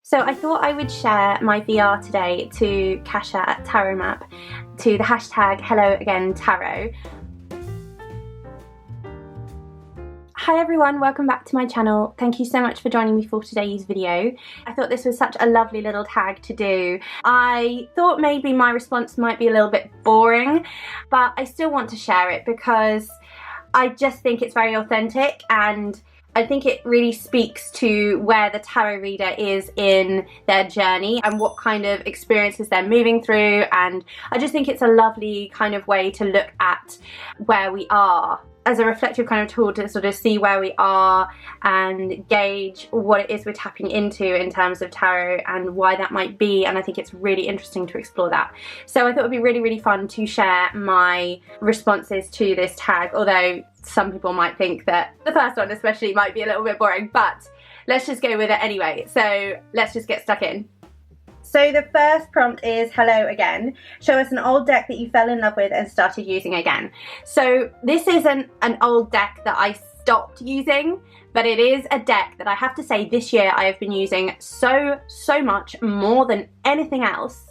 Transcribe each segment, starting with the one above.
So I thought I would share my VR today to Kasia at Tarot Map to the hashtag HelloAgainTarot. Hi everyone, welcome back to my channel. Thank you so much for joining me for today's video. I thought this was such a lovely little tag to do. I thought maybe my response might be a little bit boring, but I still want to share it because I just think it's very authentic, and I think it really speaks to where the tarot reader is in their journey and what kind of experiences they're moving through, and I just think it's a lovely kind of way to look at where we are as a reflective kind of tool to sort of see where we are and gauge what it is we're tapping into in terms of tarot and why that might be, and I think it's really interesting to explore that. So I thought it would be really, really fun to share my responses to this tag, although some people might think that the first one especially might be a little bit boring, but let's just go with it anyway. So let's just get stuck in. So the first prompt is, hello again. Show us an old deck that you fell in love with and started using again. So this isn't an old deck that I stopped using, but it is a deck that I have to say this year I have been using so much more than anything else.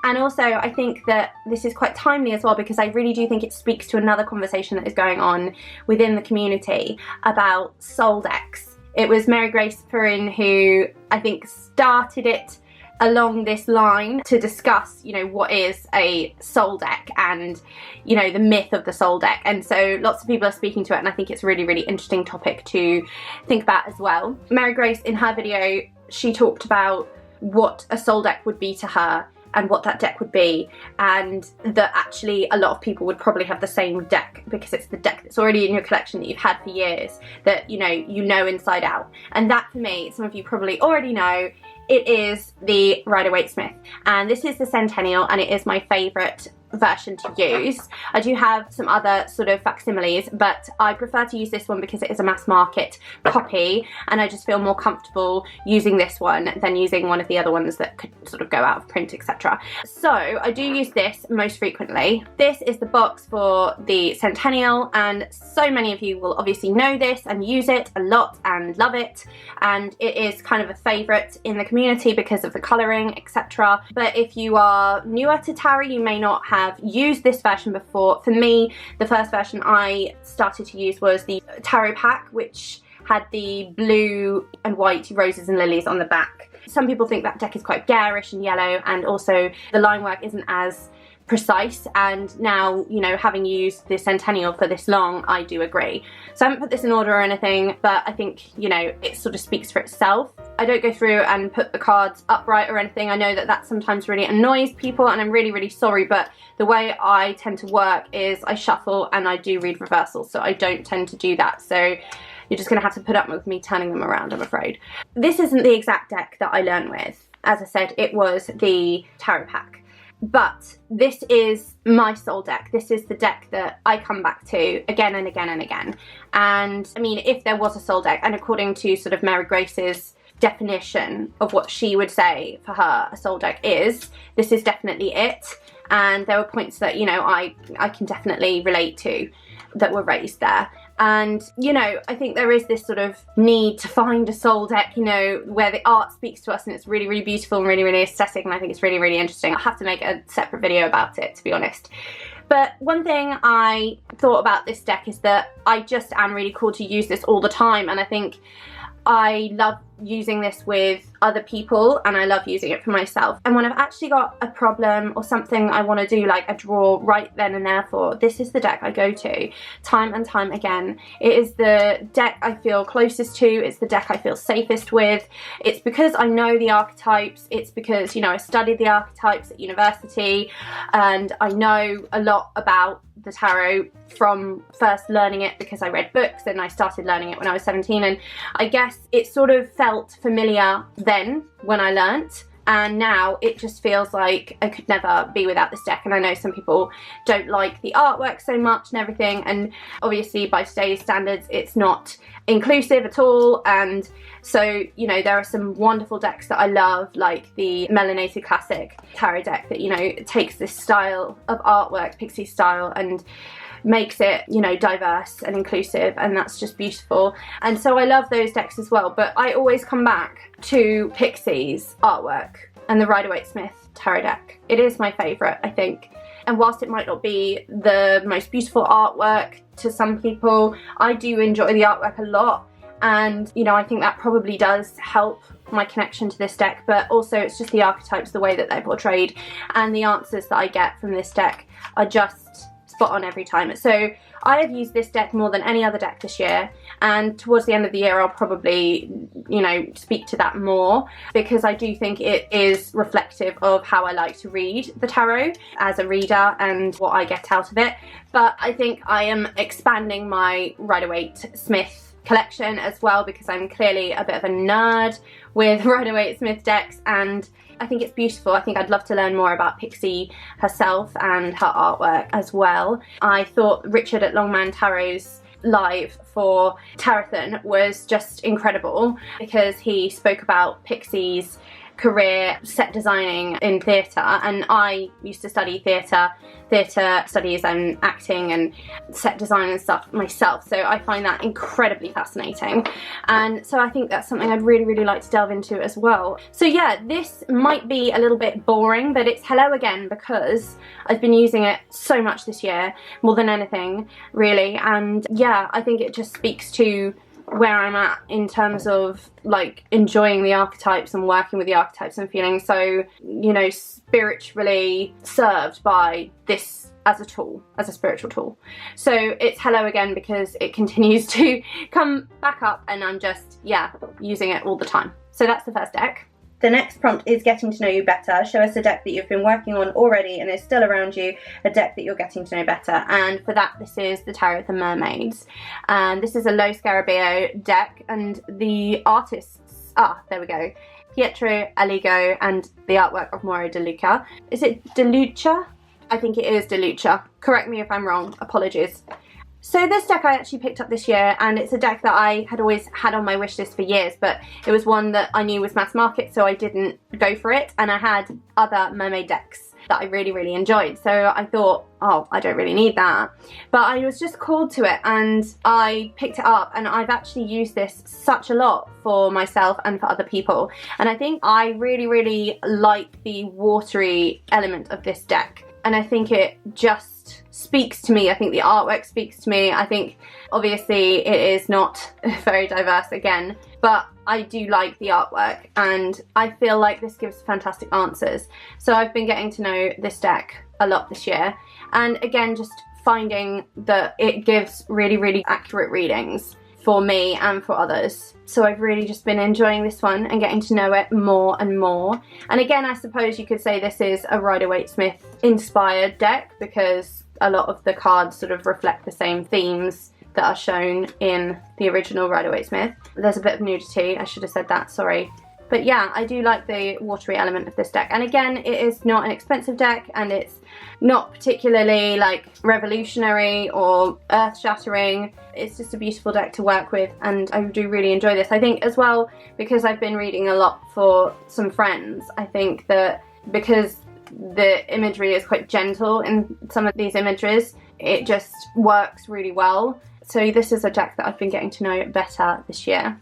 And also I think that this is quite timely as well, because I really do think it speaks to another conversation that is going on within the community about soul decks. It was Mary-Grace Fahrun who I think started it along this line to discuss, you know, what is a soul deck and, you know, the myth of the soul deck. And so lots of people are speaking to it, and I think it's a really, really interesting topic to think about as well. Mary-Grace, in her video, she talked about what a soul deck would be to her and what that deck would be, and that actually a lot of people would probably have the same deck because it's the deck that's already in your collection that you've had for years, that you know inside out. And that, for me, some of you probably already know, it is the Rider-Waite-Smith, and this is the Centennial, and it is my favourite version to use. I do have some other sort of facsimiles, but I prefer to use this one because it is a mass market copy, and I just feel more comfortable using this one than using one of the other ones that could sort of go out of print, etc. So I do use this most frequently. This is the box for the Centennial, and so many of you will obviously know this and use it a lot and love it, and it is kind of a favourite in the community because of the colouring, etc. But if you are newer to tarot, you may not have used this version before. For me, the first version I started to use was the tarot pack, which had the blue and white roses and lilies on the back. Some people think that deck is quite garish and yellow, and also the line work isn't as precise, and now, you know, having used the Centennial for this long, I do agree. So I haven't put this in order or anything, but I think, you know, it sort of speaks for itself. I don't go through and put the cards upright or anything. I know that that sometimes really annoys people, and I'm really, really sorry, but the way I tend to work is I shuffle and I do read reversals, so I don't tend to do that. So you're just gonna have to put up with me turning them around, I'm afraid. This isn't the exact deck that I learned with. As I said, it was the tarot pack. But this is my soul deck. This is the deck that I come back to again and again and again. And I mean, if there was a soul deck, and according to sort of Mary-Grace's definition of what she would say for her a soul deck is, this is definitely it. And there were points that, you know, I can definitely relate to that were raised there. And, you know, I think there is this sort of need to find a soul deck, you know, where the art speaks to us and it's really, really beautiful and really, really aesthetic, and I think it's really, really interesting. I'll have to make a separate video about it, to be honest. But one thing I thought about this deck is that I just am really called to use this all the time, and I think I love using this with other people, and I love using it for myself. And when I've actually got a problem or something I want to do, like a draw right then and there for, this is the deck I go to time and time again. It is the deck I feel closest to, it's the deck I feel safest with. It's because I know the archetypes, it's because, you know, I studied the archetypes at university, and I know a lot about the tarot from first learning it because I read books, and I started learning it when I was 17, and I guess it sort of felt familiar then when I learnt, and now it just feels like I could never be without this deck. And I know some people don't like the artwork so much and everything, and obviously by today's standards it's not inclusive at all, and so, you know, there are some wonderful decks that I love, like the Melanated Classic tarot deck that, you know, takes this style of artwork, pixie style, and makes it, you know, diverse and inclusive, and that's just beautiful. And so I love those decks as well, but I always come back to Pixie's artwork and the Rider-Waite-Smith tarot deck. It is my favourite, I think. And whilst it might not be the most beautiful artwork to some people, I do enjoy the artwork a lot. And, you know, I think that probably does help my connection to this deck, but also it's just the archetypes, the way that they're portrayed, and the answers that I get from this deck are just spot on every time. So I have used this deck more than any other deck this year, and towards the end of the year I'll probably, you know, speak to that more, because I do think it is reflective of how I like to read the tarot as a reader and what I get out of it. But I think I am expanding my Rider-Waite-Smith collection as well, because I'm clearly a bit of a nerd with Rider-Waite-Smith decks, and I think it's beautiful. I think I'd love to learn more about Pixie herself and her artwork as well. I thought Richard at Longman Tarot's live for Tarothon was just incredible, because he spoke about Pixie's career set designing in theatre, and I used to study theatre studies and acting and set design and stuff myself, so I find that incredibly fascinating, and so I think that's something I'd really like to delve into as well. So yeah, this might be a little bit boring, but it's hello again because I've been using it so much this year, more than anything really, and yeah, I think it just speaks to where I'm at in terms of like enjoying the archetypes and working with the archetypes and feeling so, you know, spiritually served by this as a tool, as a spiritual tool. So it's hello again because it continues to come back up, and I'm just, yeah, using it all the time. So that's the first deck. The next prompt is getting to know you better. Show us a deck that you've been working on already and is still around you, a deck that you're getting to know better. And for that, this is the Tarot of the Mermaids. And this is a Lo Scarabeo deck, and the artists, there we go, Pietro Aligo and the artwork of Mauro De Luca. Is it De Luca? I think it is De Luca. Correct me if I'm wrong, apologies. So this deck I actually picked up this year, and it's a deck that I had always had on my wish list for years, but it was one that I knew was mass market, so I didn't go for it, and I had other mermaid decks that I really enjoyed, so I thought, oh, I don't really need that. But I was just called to it, and I picked it up, and I've actually used this such a lot for myself and for other people, and I think I really like the watery element of this deck, and I think it just speaks to me. I think the artwork speaks to me. I think obviously it is not very diverse again, but I do like the artwork, and I feel like this gives fantastic answers. So I've been getting to know this deck a lot this year, and again just finding that it gives really accurate readings for me and for others. So I've really just been enjoying this one and getting to know it more and more. And again, I suppose you could say this is a Rider-Waite-Smith inspired deck, because a lot of the cards sort of reflect the same themes that are shown in the original Rider-Waite-Smith. There's a bit of nudity, I should have said that, sorry. But yeah, I do like the watery element of this deck. And again, it is not an expensive deck, and it's not particularly like revolutionary or earth-shattering. It's just a beautiful deck to work with, and I do really enjoy this. I think as well, because I've been reading a lot for some friends, I think that because the imagery is quite gentle in some of these images, it just works really well. So this is a deck that I've been getting to know better this year.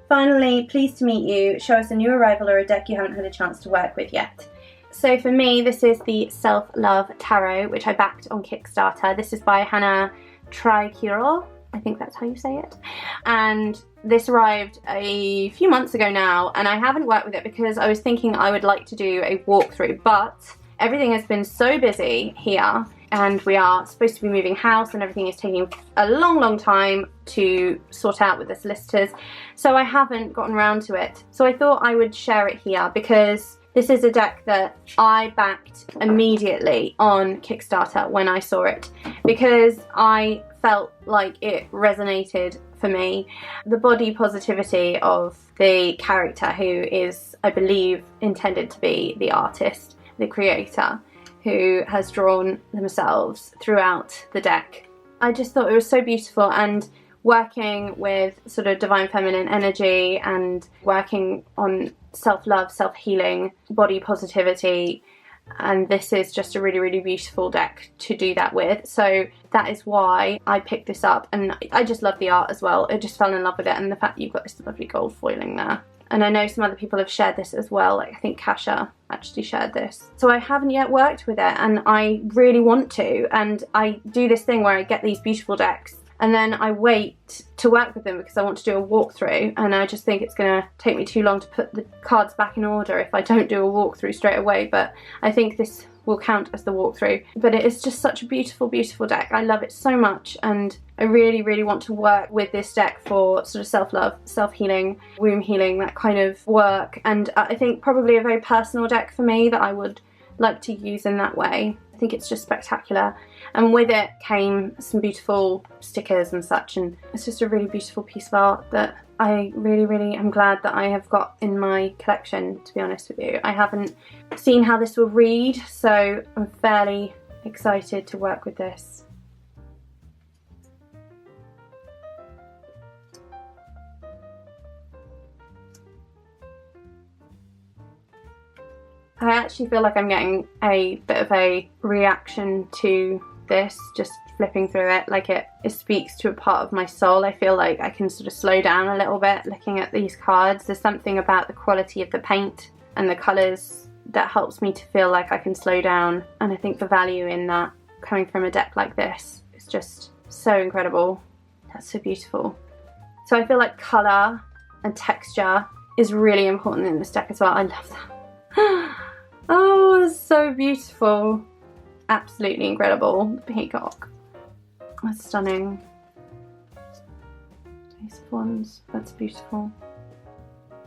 Finally, pleased to meet you. Show us a new arrival or a deck you haven't had a chance to work with yet. So for me, this is the Self-Love Tarot, which I backed on Kickstarter. This is by Hannah Tricurol, I think that's how you say it. And this arrived a few months ago now, and I haven't worked with it because I was thinking I would like to do a walkthrough, but everything has been so busy here, and we are supposed to be moving house, and everything is taking a long time to sort out with the solicitors, so I haven't gotten around to it. So I thought I would share it here, because this is a deck that I backed immediately on Kickstarter when I saw it, because I felt like it resonated for me. The body positivity of the character, who is, I believe, intended to be the artist, the creator, who has drawn themselves throughout the deck. I just thought it was so beautiful, and working with sort of divine feminine energy and working on self-love, self-healing, body positivity, and this is just a really, really beautiful deck to do that with. So that is why I picked this up, and I just love the art as well. I just fell in love with it, and the fact that you've got this lovely gold foiling there. And I know some other people have shared this as well, like I think Kasia actually shared this. So I haven't yet worked with it, and I really want to, and I do this thing where I get these beautiful decks and then I wait to work with them because I want to do a walkthrough, and I just think it's going to take me too long to put the cards back in order if I don't do a walkthrough straight away. But I think this will count as the walkthrough. But it is just such a beautiful, beautiful deck. I love it so much, and I really, really want to work with this deck for sort of self-love, self-healing, womb healing, that kind of work. And I think probably a very personal deck for me that I would like to use in that way. I think it's just spectacular, and with it came some beautiful stickers and such, and it's just a really beautiful piece of art that I really, really am glad that I have got in my collection, to be honest with you. I haven't seen how this will read, so I'm fairly excited to work with this. I actually feel like I'm getting a bit of a reaction to this, just flipping through it. Like it speaks to a part of my soul. I feel like I can sort of slow down a little bit looking at these cards. There's something about the quality of the paint and the colours that helps me to feel like I can slow down, and I think the value in that coming from a deck like this is just so incredible. That's so beautiful. So I feel like colour and texture is really important in this deck as well. I love that. Oh, it's so beautiful. Absolutely incredible. The peacock. That's stunning. Ace of Wands. That's beautiful.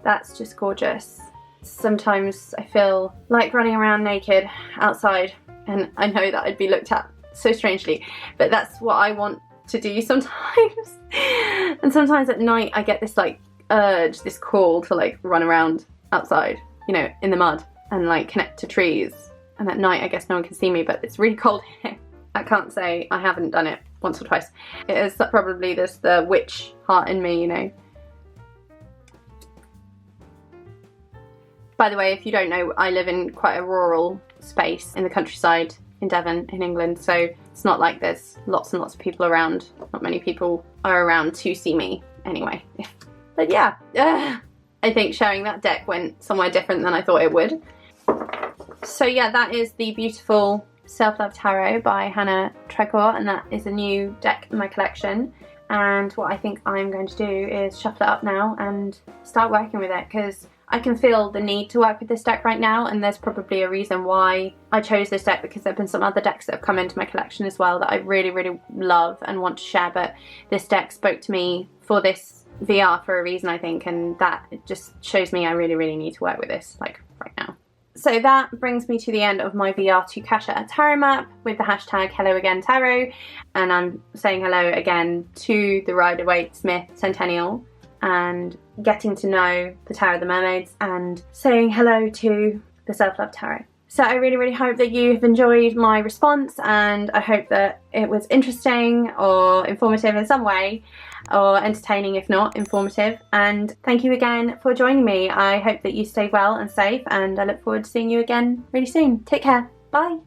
That's just gorgeous. Sometimes I feel like running around naked outside, and I know that I'd be looked at so strangely, but that's what I want to do sometimes. And sometimes at night I get this like urge, this call to like run around outside, you know, in the mud, and like connect to trees. And at night I guess no one can see me, but it's really cold here. I can't say I haven't done it once or twice. It is probably the witch heart in me, you know. By the way, if you don't know, I live in quite a rural space in the countryside in Devon in England, so it's not like there's lots and lots of people around. Not many people are around to see me anyway. But yeah, I think sharing that deck went somewhere different than I thought it would. So yeah, that is the beautiful Self-Love Tarot by Hannah Trecor, and that is a new deck in my collection. And what I think I'm going to do is shuffle it up now and start working with it, because I can feel the need to work with this deck right now, and there's probably a reason why I chose this deck, because there have been some other decks that have come into my collection as well that I really, really love and want to share, but this deck spoke to me for this VR for a reason, I think, and that just shows me I really, really need to work with this, like, right now. So that brings me to the end of my VR to Kasia tarot map with the hashtag Hello Again Tarot, and I'm saying hello again to the Rider-Waite-Smith Centennial and getting to know the Tarot of the Mermaids and saying hello to the Self-Love Tarot. So I really, really hope that you have enjoyed my response, and I hope that it was interesting or informative in some way, or entertaining if not informative. And thank you again for joining me. I hope that you stay well and safe, and I look forward to seeing you again really soon. Take care. Bye.